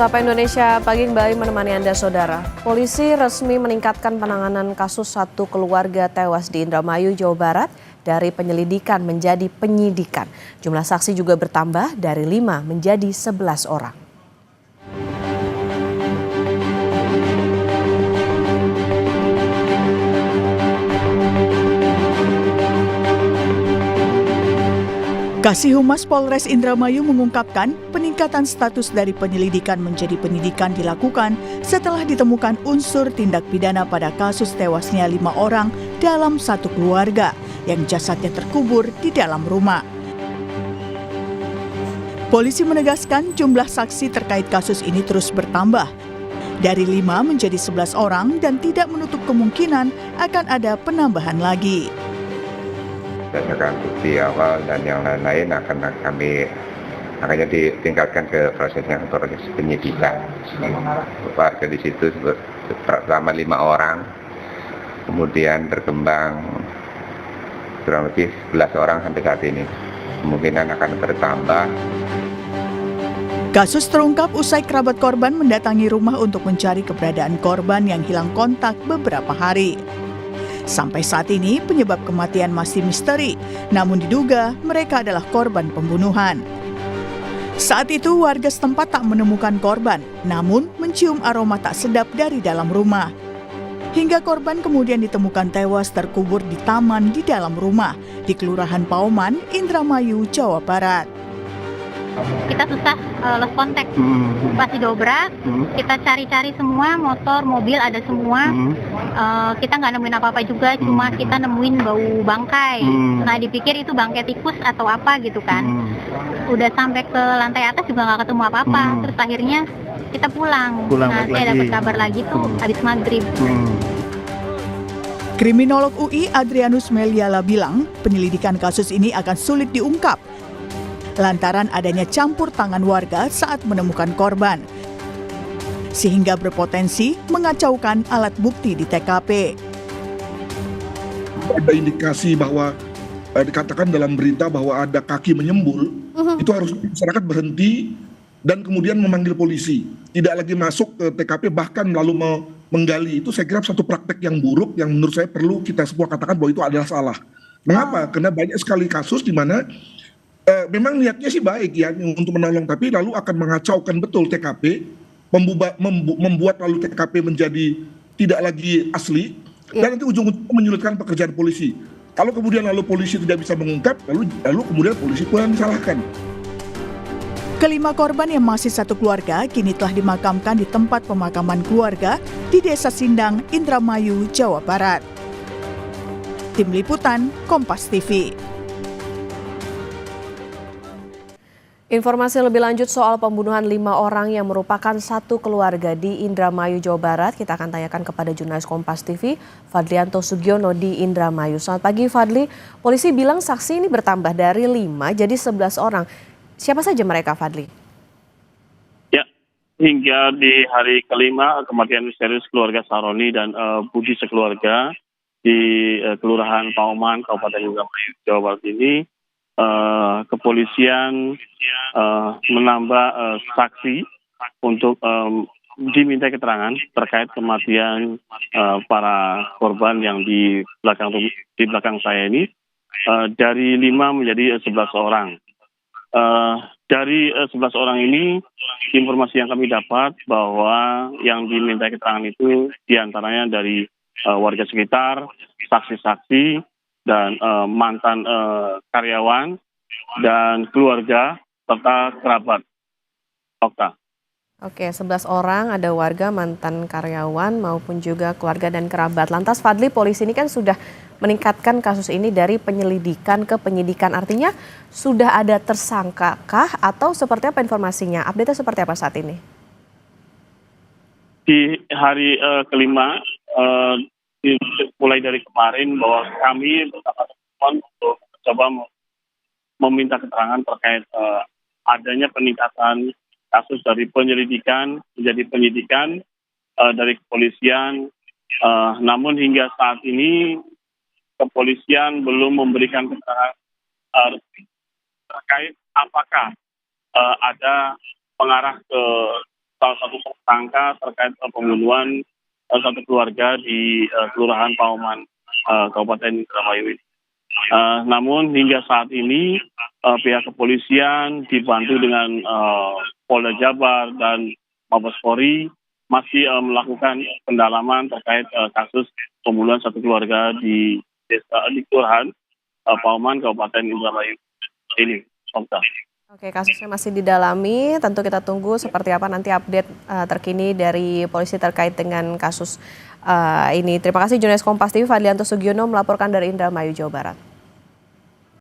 Sapa Indonesia pagi kembali menemani Anda saudara. Polisi resmi meningkatkan penanganan kasus satu keluarga tewas di Indramayu, Jawa Barat dari penyelidikan menjadi penyidikan. Jumlah saksi juga bertambah dari 5 menjadi 11 orang. Kasih Humas Polres Indramayu mengungkapkan peningkatan status dari penyelidikan menjadi penyidikan dilakukan setelah ditemukan unsur tindak pidana pada kasus tewasnya 5 orang dalam satu keluarga yang jasadnya terkubur di dalam rumah. Polisi menegaskan jumlah saksi terkait kasus ini terus bertambah. Dari 5 menjadi 11 orang dan tidak menutup kemungkinan akan ada penambahan lagi. Berdasarkan bukti awal dan yang lain-lain akan ditingkatkan ke proses penyidikan. Warga di situ pertama 5 orang, kemudian berkembang kurang lebih 11 orang sampai saat ini. Kemungkinan akan bertambah. Kasus terungkap usai kerabat korban mendatangi rumah untuk mencari keberadaan korban yang hilang kontak beberapa hari. Sampai saat ini penyebab kematian masih misteri, namun diduga mereka adalah korban pembunuhan. Saat itu warga setempat tak menemukan korban, namun mencium aroma tak sedap dari dalam rumah. Hingga korban kemudian ditemukan tewas terkubur di taman di dalam rumah di Kelurahan Pauman, Indramayu, Jawa Barat. Kita susah lost contact, pasti dobrak, kita cari-cari semua, motor, mobil ada semua, kita nggak nemuin apa-apa juga, cuma kita nemuin bau bangkai. Nah dipikir itu bangkai tikus atau apa gitu kan, udah sampai ke lantai atas juga nggak ketemu apa-apa, terus akhirnya kita pulang nah saya dapat kabar lagi tuh habis maghrib. Kriminolog UI Adrianus Meliala bilang penyelidikan kasus ini akan sulit diungkap lantaran adanya campur tangan warga saat menemukan korban, sehingga berpotensi mengacaukan alat bukti di TKP. Ada indikasi bahwa dikatakan dalam berita bahwa ada kaki menyembul, itu harus masyarakat berhenti dan kemudian memanggil polisi. Tidak lagi masuk ke TKP bahkan lalu menggali. Itu saya kira satu praktek yang buruk yang menurut saya perlu kita semua katakan bahwa itu adalah salah. Mengapa? Karena banyak sekali kasus di mana memang niatnya sih baik ya untuk menolong, tapi lalu akan mengacaukan betul TKP, membuat lalu TKP menjadi tidak lagi asli, dan nanti ujung-ujungnya menyulitkan pekerjaan polisi. Kalau kemudian lalu polisi tidak bisa mengungkap, lalu kemudian polisi pun yang disalahkan. Kelima korban yang masih satu keluarga kini telah dimakamkan di tempat pemakaman keluarga di Desa Sindang, Indramayu, Jawa Barat. Tim Liputan, Kompas TV. Informasi lebih lanjut soal pembunuhan 5 orang yang merupakan satu keluarga di Indramayu, Jawa Barat. Kita akan tanyakan kepada jurnalis Kompas TV, Fadlianto Sugiono di Indramayu. Selamat pagi Fadli, polisi bilang saksi ini bertambah dari 5 jadi 11 orang. Siapa saja mereka Fadli? Ya, hingga di hari kelima kematian misterius keluarga Saroni dan Budi sekeluarga di Kelurahan Pauman, Kabupaten Indramayu, Jawa Barat ini, kepolisian menambah saksi untuk diminta keterangan terkait kematian para korban yang di belakang saya ini dari 5 menjadi 11 orang. Dari 11 orang ini informasi yang kami dapat bahwa yang diminta keterangan itu diantaranya dari warga sekitar, saksi-saksi, dan mantan karyawan dan keluarga serta kerabat. Okta. Oke, 11 orang, ada warga, mantan karyawan maupun juga keluarga dan kerabat. Lantas Fadli, polisi ini kan sudah meningkatkan kasus ini dari penyelidikan ke penyidikan. Artinya sudah ada tersangka kah atau seperti apa informasinya? Update-nya seperti apa saat ini? Di hari kelima mulai dari kemarin bahwa kami bersama teman untuk coba meminta keterangan terkait adanya peningkatan kasus dari penyelidikan menjadi penyidikan dari kepolisian. Namun hingga saat ini kepolisian belum memberikan keterangan terkait apakah ada pengarah ke salah satu tersangka terkait pembunuhan satu keluarga di Kelurahan Pauman, Kabupaten Indramayu ini. Namun hingga saat ini pihak kepolisian dibantu dengan Polda Jabar dan Mabes Polri masih melakukan pendalaman terkait kasus pembunuhan satu keluarga di Kelurahan Pauman, Kabupaten Indramayu ini. Oke, kasusnya masih didalami. Tentu kita tunggu seperti apa nanti update terkini dari polisi terkait dengan kasus ini. Terima kasih jurnalis Kompas TV Fadlianto Sugiono melaporkan dari Indramayu, Jawa Barat.